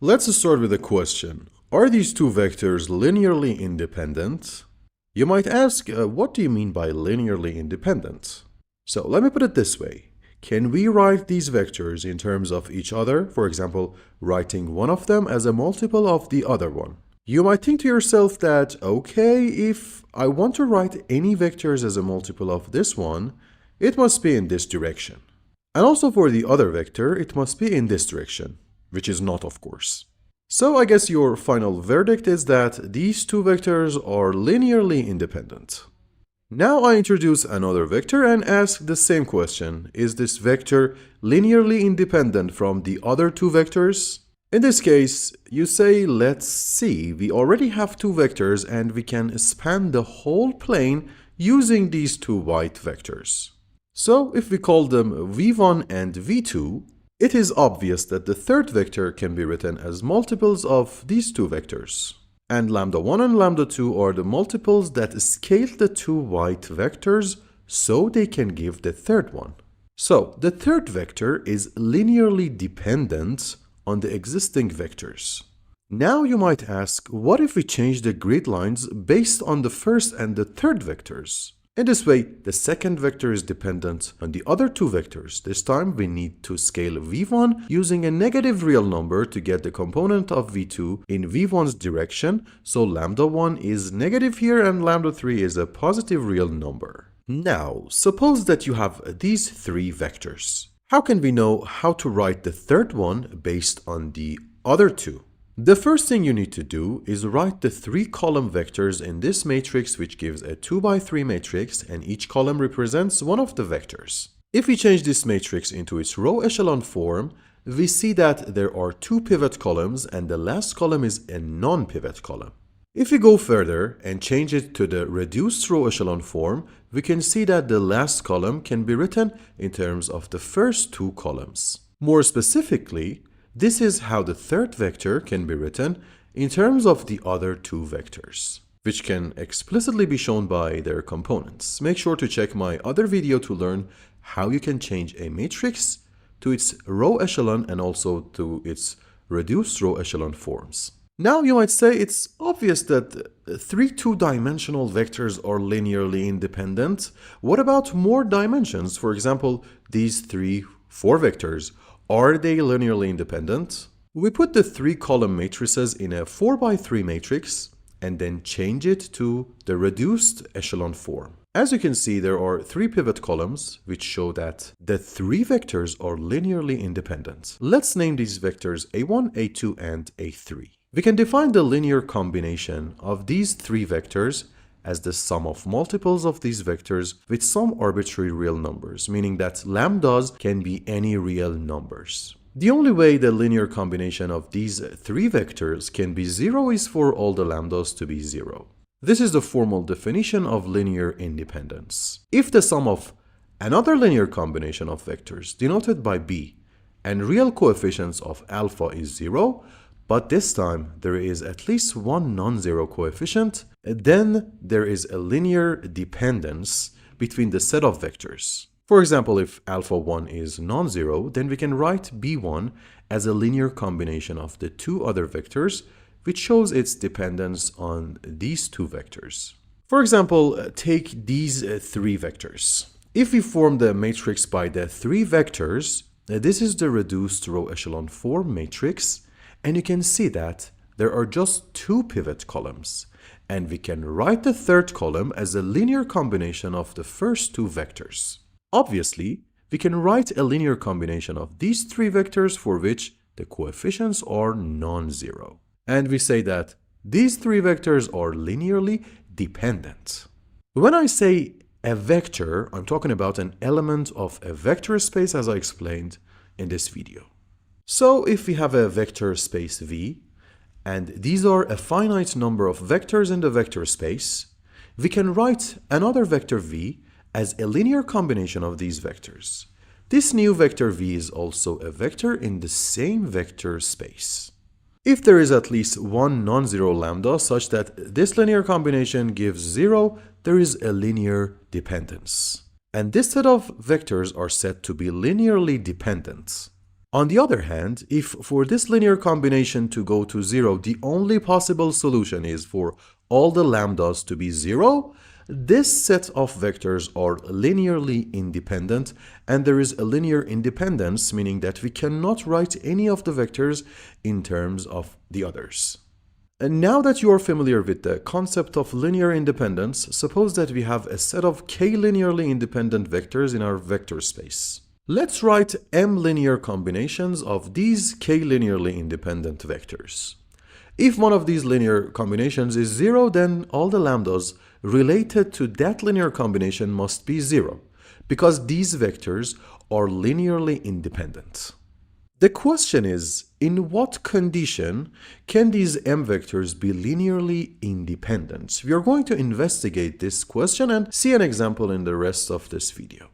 Let's start with a question. Are these two vectors linearly independent? You might ask, what do you mean by linearly independent? So let me put it this way. Can we write these vectors in terms of each other? For example, writing one of them as a multiple of the other one. You might think to yourself that, okay, if I want to write any vectors as a multiple of this one, it must be in this direction. And also for the other vector, it must be in this direction, which is not, of course. So I guess your final verdict is that these two vectors are linearly independent. Now I introduce another vector and ask the same question. Is this vector linearly independent from the other two vectors? In this case, you say, let's see, we already have two vectors and we can span the whole plane using these two white vectors. So if we call them v1 and v2, it is obvious that the third vector can be written as multiples of these two vectors. And lambda1 and lambda2 are the multiples that scale the two white vectors so they can give the third one. So the third vector is linearly dependent on the existing vectors. Now you might ask, what if we change the grid lines based on the first and the third vectors? In this way, the second vector is dependent on the other two vectors. This time we need to scale v1 using a negative real number to get the component of v2 in v1's direction. So lambda1 is negative here and lambda3 is a positive real number. Now, suppose that you have these three vectors. How can we know how to write the third one based on the other two? The first thing you need to do is write the three column vectors in this matrix, which gives a 2 by 3 matrix, and each column represents one of the vectors. If we change this matrix into its row echelon form, we see that there are two pivot columns and the last column is a non-pivot column. If we go further and change it to the reduced row echelon form, we can see that the last column can be written in terms of the first two columns. More specifically, this is how the third vector can be written in terms of the other two vectors, which can explicitly be shown by their components. Make sure to check my other video to learn how you can change a matrix to its row echelon and also to its reduced row echelon forms. Now you might say it's obvious that three two-dimensional vectors are linearly independent. What about more dimensions? For example, these four vectors. Are they linearly independent? We put the three column matrices in a 4 by 3 matrix and then change it to the reduced echelon form. As you can see, there are three pivot columns which show that the three vectors are linearly independent. Let's name these vectors a1, a2, and a3. We can define the linear combination of these three vectors as the sum of multiples of these vectors with some arbitrary real numbers, meaning that lambdas can be any real numbers. The only way the linear combination of these three vectors can be 0 is for all the lambdas to be 0. This is the formal definition of linear independence. If the sum of another linear combination of vectors denoted by b and real coefficients of alpha is 0, but this time there is at least one non-zero coefficient, then there is a linear dependence between the set of vectors. For example, if alpha 1 is non-zero, then we can write b1 as a linear combination of the two other vectors, which shows its dependence on these two vectors. For example, take these three vectors. If we form the matrix by the three vectors, this is the reduced row echelon form matrix. And you can see that there are just two pivot columns, and we can write the third column as a linear combination of the first two vectors. Obviously, we can write a linear combination of these three vectors for which the coefficients are non-zero. And we say that these three vectors are linearly dependent. When I say a vector, I'm talking about an element of a vector space as I explained in this video. So if we have a vector space V, and these are a finite number of vectors in the vector space, we can write another vector V as a linear combination of these vectors. This new vector V is also a vector in the same vector space. If there is at least one non-zero lambda such that this linear combination gives 0, there is a linear dependence. And this set of vectors are said to be linearly dependent. On the other hand, if for this linear combination to go to 0, the only possible solution is for all the lambdas to be 0, this set of vectors are linearly independent, and there is a linear independence, meaning that we cannot write any of the vectors in terms of the others. And now that you are familiar with the concept of linear independence, suppose that we have a set of k linearly independent vectors in our vector space. Let's write m linear combinations of these k linearly independent vectors. If one of these linear combinations is 0, then all the lambdas related to that linear combination must be 0, because these vectors are linearly independent. The question is, in what condition can these m vectors be linearly independent? We are going to investigate this question and see an example in the rest of this video.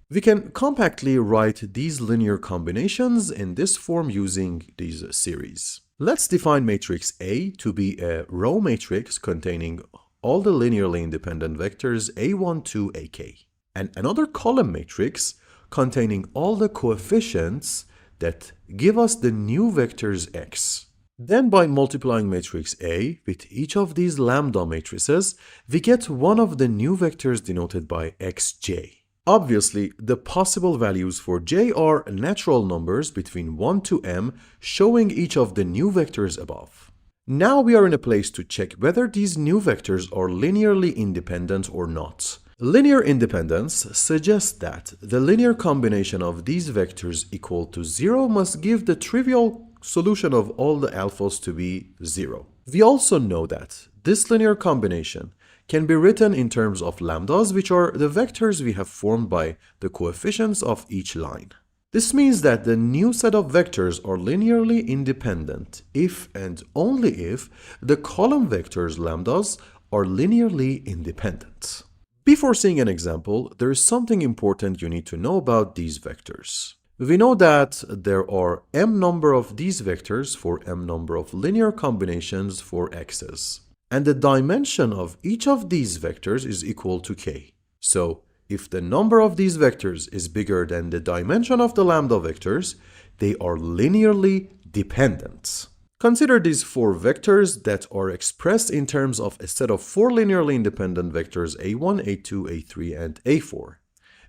We can compactly write these linear combinations in this form using these series. Let's define matrix A to be a row matrix containing all the linearly independent vectors a1 to ak, and another column matrix containing all the coefficients that give us the new vectors x. Then by multiplying matrix A with each of these lambda matrices, we get one of the new vectors denoted by xj. Obviously, the possible values for j are natural numbers between 1 to m, showing each of the new vectors above. Now we are in a place to check whether these new vectors are linearly independent or not. Linear independence suggests that the linear combination of these vectors equal to 0 must give the trivial solution of all the alphas to be 0. We also know that this linear combination can be written in terms of lambdas, which are the vectors we have formed by the coefficients of each line. This means that the new set of vectors are linearly independent if and only if the column vectors lambdas are linearly independent. Before seeing an example, there is something important you need to know about these vectors. We know that there are m number of these vectors for m number of linear combinations for x's. And the dimension of each of these vectors is equal to k. So, if the number of these vectors is bigger than the dimension of the lambda vectors, they are linearly dependent. Consider these four vectors that are expressed in terms of a set of four linearly independent vectors a1, a2, a3, and a4.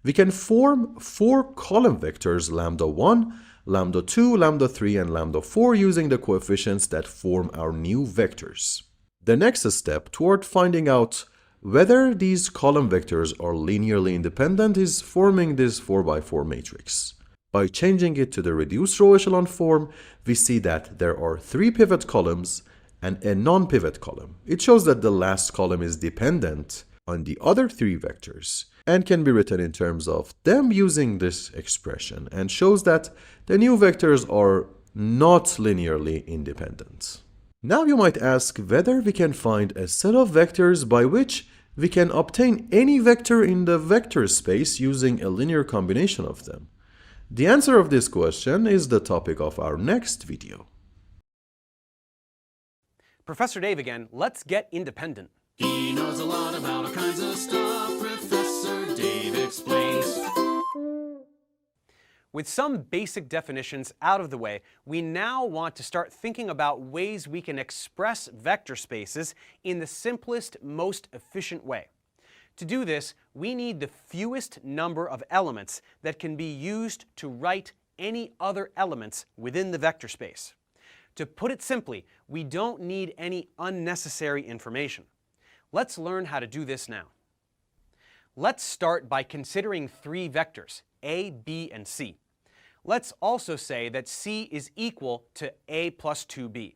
We can form four column vectors lambda 1, lambda 2, lambda 3, and lambda 4 using the coefficients that form our new vectors. The next step toward finding out whether these column vectors are linearly independent is forming this 4x4 matrix. By changing it to the reduced row echelon form, we see that there are 3 pivot columns and a non-pivot column. It shows that the last column is dependent on the other 3 vectors and can be written in terms of them using this expression, and shows that the new vectors are not linearly independent. Now you might ask whether we can find a set of vectors by which we can obtain any vector in the vector space using a linear combination of them. The answer of this question is the topic of our next video. Professor Dave again. Let's get independent. He knows a lot about all kinds of stuff. Professor Dave explains. With some basic definitions out of the way, we now want to start thinking about ways we can express vector spaces in the simplest, most efficient way. To do this, we need the fewest number of elements that can be used to write any other elements within the vector space. To put it simply, we don't need any unnecessary information. Let's learn how to do this now. Let's start by considering 3 vectors, a, b, and c. Let's also say that c is equal to a plus 2b.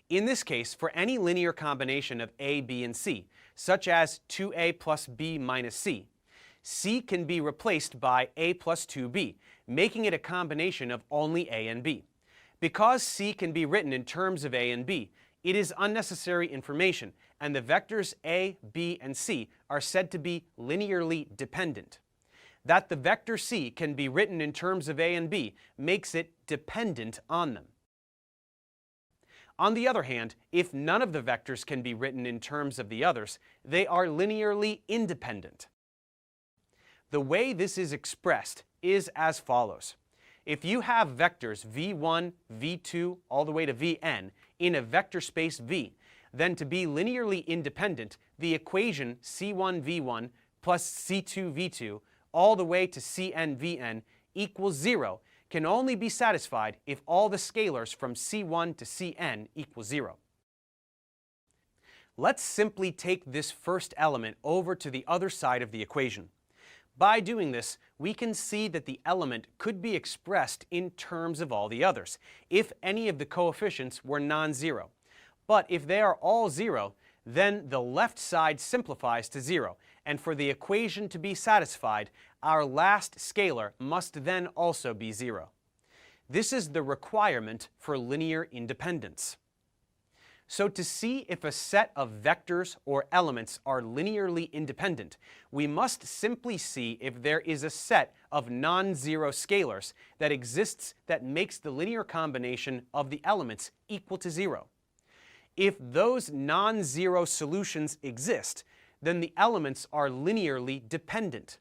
In this case, for any linear combination of a, b, and c, such as 2a plus b minus c, c can be replaced by a plus 2b, making it a combination of only a and b. Because c can be written in terms of a and b, it is unnecessary information, and the vectors a, b, and c are said to be linearly dependent. That the vector c can be written in terms of a and b makes it dependent on them. On the other hand, if none of the vectors can be written in terms of the others, they are linearly independent. The way this is expressed is as follows. If you have vectors v1, v2, all the way to vn in a vector space V, then to be linearly independent, the equation c1v1 plus c2v2 all the way to cnvn equals 0 can only be satisfied if all the scalars from c1 to cn equal 0. Let's simply take this first element over to the other side of the equation. By doing this, we can see that the element could be expressed in terms of all the others, if any of the coefficients were non-zero. But if they are all 0, then the left side simplifies to 0, and for the equation to be satisfied, our last scalar must then also be 0. This is the requirement for linear independence. So to see if a set of vectors or elements are linearly independent, we must simply see if there is a set of non-zero scalars that exists that makes the linear combination of the elements equal to 0. If those non-zero solutions exist, then the elements are linearly dependent.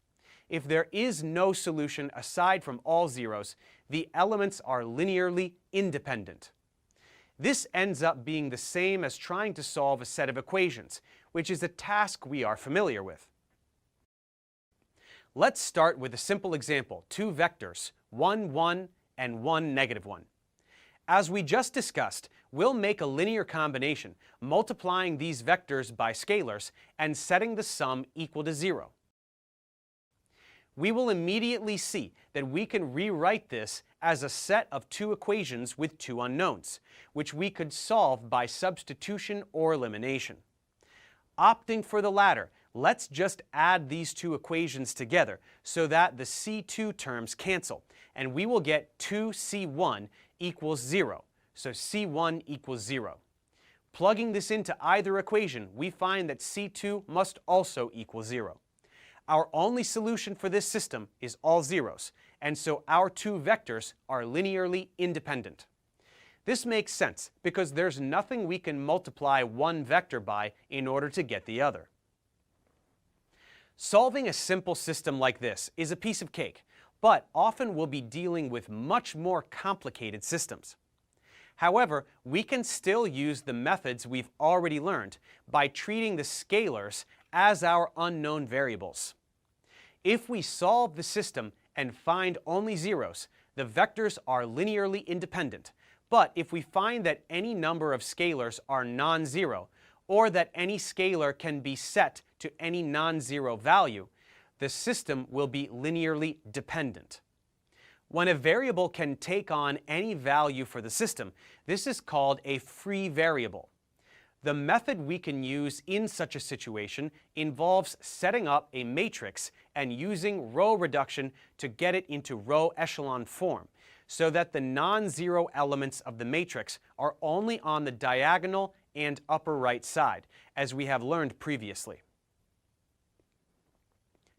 If there is no solution aside from all zeros, the elements are linearly independent. This ends up being the same as trying to solve a set of equations, which is a task we are familiar with. Let's start with a simple example, two vectors, 1, 1, and 1, negative 1. As we just discussed, we'll make a linear combination, multiplying these vectors by scalars and setting the sum equal to 0. We will immediately see that we can rewrite this as a set of two equations with two unknowns, which we could solve by substitution or elimination. Opting for the latter, let's just add these two equations together so that the C2 terms cancel, and we will get 2C1 equals 0, so C1 equals 0. Plugging this into either equation, we find that C2 must also equal 0. Our only solution for this system is all zeros, and so our two vectors are linearly independent. This makes sense because there's nothing we can multiply one vector by in order to get the other. Solving a simple system like this is a piece of cake, but often we'll be dealing with much more complicated systems. However, we can still use the methods we've already learned by treating the scalars as our unknown variables. If we solve the system and find only zeros, the vectors are linearly independent. But if we find that any number of scalars are non-zero, or that any scalar can be set to any non-zero value, the system will be linearly dependent. When a variable can take on any value for the system, this is called a free variable. The method we can use in such a situation involves setting up a matrix and using row reduction to get it into row echelon form, so that the non-zero elements of the matrix are only on the diagonal and upper right side, as we have learned previously.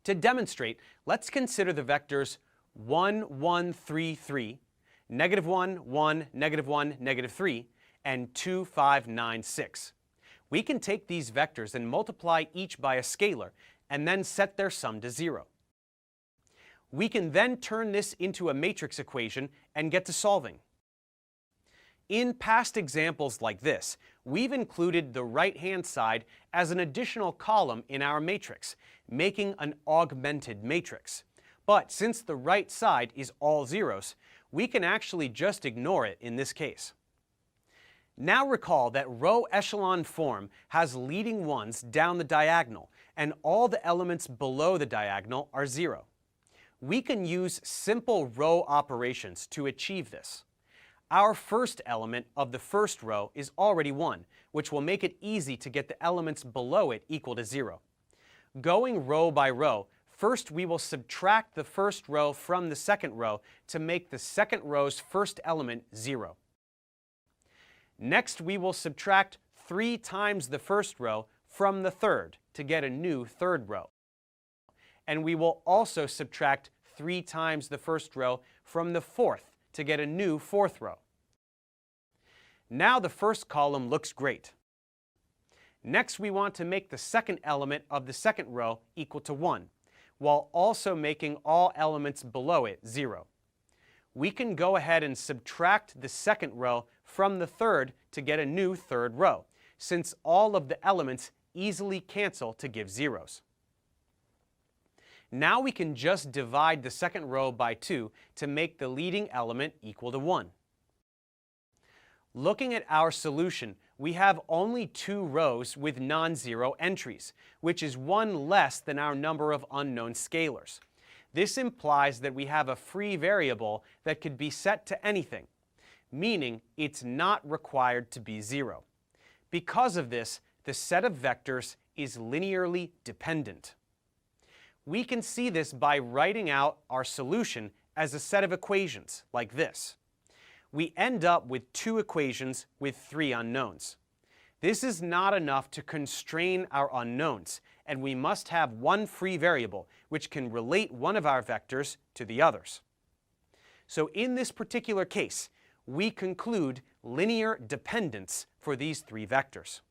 To demonstrate, let's consider the vectors 1, 1, 3, 3, negative 1, 1, negative 1, negative 3, and 2, 5, 9, 6. We can take these vectors and multiply each by a scalar, and then set their sum to 0. We can then turn this into a matrix equation and get to solving. In past examples like this, we've included the right-hand side as an additional column in our matrix, making an augmented matrix. But since the right side is all zeros, we can actually just ignore it in this case. Now recall that row echelon form has leading ones down the diagonal, and all the elements below the diagonal are 0. We can use simple row operations to achieve this. Our first element of the first row is already 1, which will make it easy to get the elements below it equal to 0. Going row by row, first we will subtract the first row from the second row to make the second row's first element 0. Next, we will subtract 3 times the first row from the third to get a new third row. And we will also subtract 3 times the first row from the fourth to get a new fourth row. Now the first column looks great. Next, we want to make the second element of the second row equal to 1, while also making all elements below it 0. we can go ahead and subtract the second row from the third to get a new third row, since all of the elements easily cancel to give zeros. Now we can just divide the second row by 2 to make the leading element equal to 1. Looking at our solution, we have only 2 rows with non-zero entries, which is 1 less than our number of unknown scalars. This implies that we have a free variable that could be set to anything, meaning it's not required to be 0. Because of this, the set of vectors is linearly dependent. We can see this by writing out our solution as a set of equations, like this. We end up with 2 equations with 3 unknowns. This is not enough to constrain our unknowns, and we must have one free variable which can relate one of our vectors to the others. So in this particular case, we conclude linear dependence for these 3 vectors.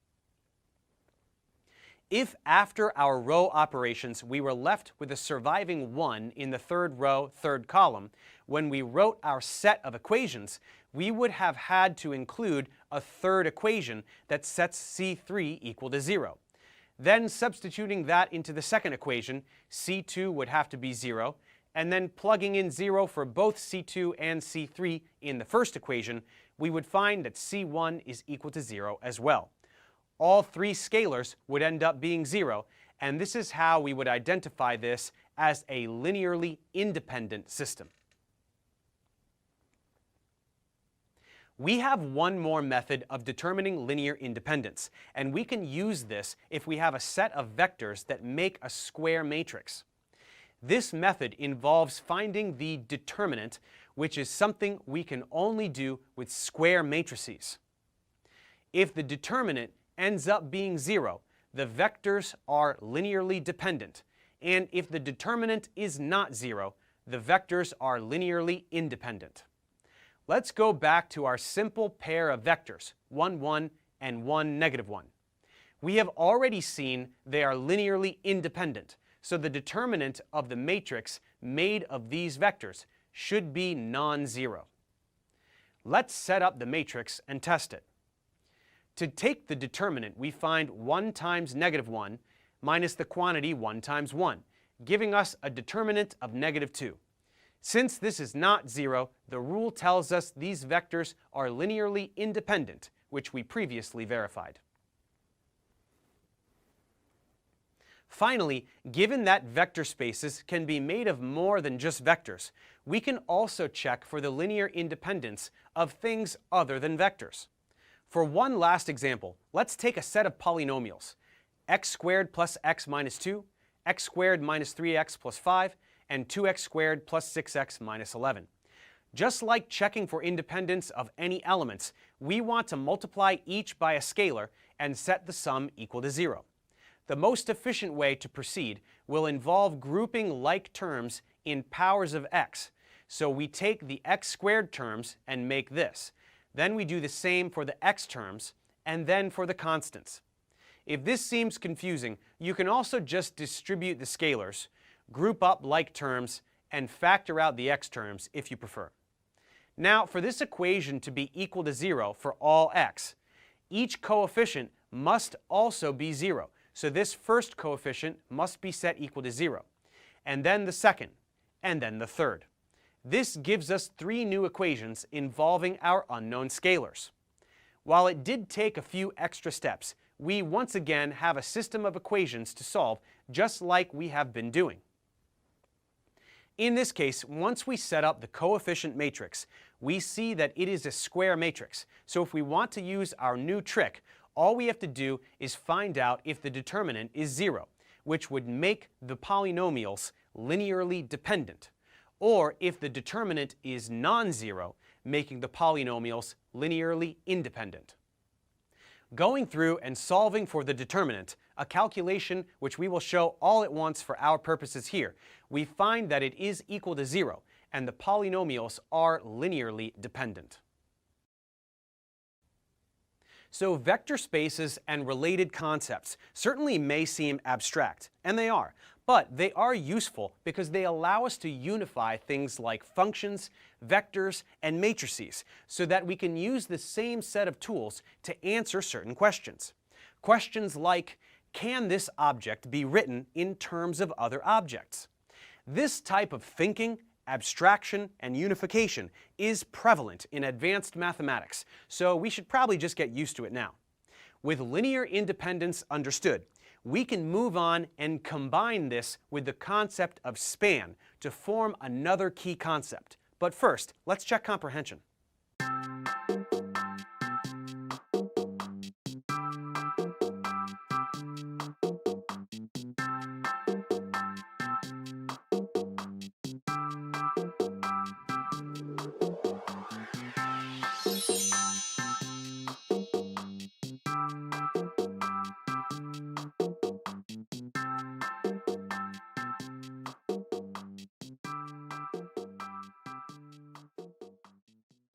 If after our row operations we were left with a surviving 1 in the third row, third column, when we wrote our set of equations, we would have had to include a third equation that sets C3 equal to 0. Then substituting that into the second equation, C2 would have to be 0, and then plugging in 0 for both C2 and C3 in the first equation, we would find that C1 is equal to 0 as well. All 3 scalars would end up being 0, and this is how we would identify this as a linearly independent system. We have one more method of determining linear independence, and we can use this if we have a set of vectors that make a square matrix. This method involves finding the determinant, which is something we can only do with square matrices. If the determinant ends up being 0, the vectors are linearly dependent, and if the determinant is not 0, the vectors are linearly independent. Let's go back to our simple pair of vectors, 1, 1, and 1, negative 1. We have already seen they are linearly independent, so the determinant of the matrix made of these vectors should be non-zero. Let's set up the matrix and test it. To take the determinant, we find 1 times negative 1 minus the quantity 1 times 1, giving us a determinant of negative 2. Since this is not 0, the rule tells us these vectors are linearly independent, which we previously verified. Finally, given that vector spaces can be made of more than just vectors, we can also check for the linear independence of things other than vectors. For one last example, let's take a set of polynomials, x squared plus x minus 2, x squared minus 3x plus 5, and 2x squared plus 6x minus 11. Just like checking for independence of any elements, we want to multiply each by a scalar and set the sum equal to 0. The most efficient way to proceed will involve grouping like terms in powers of x. So we take the x squared terms and make this. Then we do the same for the x terms, and then for the constants. If this seems confusing, you can also just distribute the scalars, group up like terms, and factor out the x terms if you prefer. Now, for this equation to be equal to 0 for all x, each coefficient must also be 0. So this first coefficient must be set equal to 0, and then the second, and then the third. This gives us 3 new equations involving our unknown scalars. While it did take a few extra steps, we once again have a system of equations to solve just like we have been doing. In this case, once we set up the coefficient matrix, we see that it is a square matrix. So if we want to use our new trick, all we have to do is find out if the determinant is 0, which would make the polynomials linearly dependent, or if the determinant is non-zero, making the polynomials linearly independent. Going through and solving for the determinant, a calculation which we will show all at once for our purposes here, we find that it is equal to 0, and the polynomials are linearly dependent. So vector spaces and related concepts certainly may seem abstract, and they are, but they are useful because they allow us to unify things like functions, vectors, and matrices so that we can use the same set of tools to answer certain questions. Questions like, can this object be written in terms of other objects? This type of thinking, abstraction, and unification is prevalent in advanced mathematics, so we should probably just get used to it now. With linear independence understood, we can move on and combine this with the concept of span to form another key concept. But first, let's check comprehension.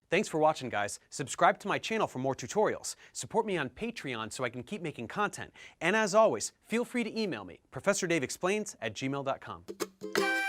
Thanks for watching, guys. Subscribe to my channel for more tutorials. Support me on Patreon so I can keep making content. And as always, feel free to email me, ProfessorDaveExplains@gmail.com.